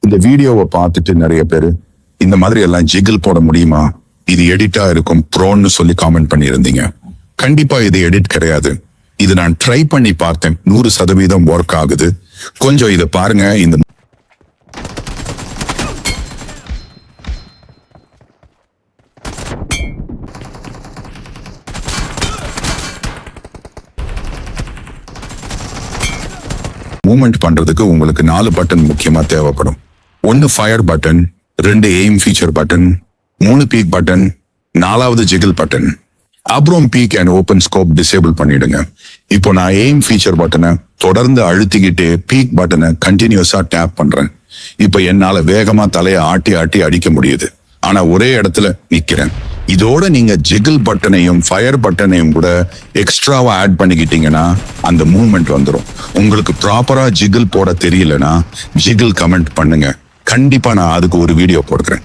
இந்த வீடியோவை பார்த்துட்டு நிறைய பேரு இந்த மாதிரி எல்லாம் ஜிகிள் போட முடியுமா, இது எடிட்டா இருக்கும் ப்ரோன்னு சொல்லி காமெண்ட் பண்ணியிருந்தீங்க. கண்டிப்பா இது எடிட் கிடையாது. இது நான் ட்ரை பண்ணி பார்த்தேன், 100% ஒர்க் ஆகுது. கொஞ்சம் இதை பாருங்க. இந்த மூவ்மெண்ட் பண்றதுக்கு உங்களுக்கு 4 பட்டன் முக்கியமா தேவைப்படும். 1 fire button, 2 aim feature button, 3 peak button, 4வது ஜிகிள் பட்டன். அப்புறம் peak and open scope disable பண்ணிடுங்க. இப்போ நான் எய்ம் ஃபீச்சர் பட்டனை தொடர்ந்து அழுத்திக்கிட்டே பீக் பட்டனை கண்டினியூஸா டேப் பண்றேன். இப்ப என்னால வேகமா தலையை ஆட்டி ஆட்டி அடிக்க முடியுது, ஆனா ஒரே இடத்துல நிக்கிறேன். இதோட நீங்க ஜிகிள் பட்டனையும் ஃபயர் பட்டனையும் கூட எக்ஸ்ட்ராவா ஆட் பண்ணிக்கிட்டீங்கன்னா அந்த மூவ்மெண்ட் வந்துடும். உங்களுக்கு ப்ராப்பரா ஜிகிள் போட தெரியலனா ஜிகிள் கமெண்ட் பண்ணுங்க, கண்டிப்பா நான் அதுக்கு ஒரு வீடியோ போடுறேன்.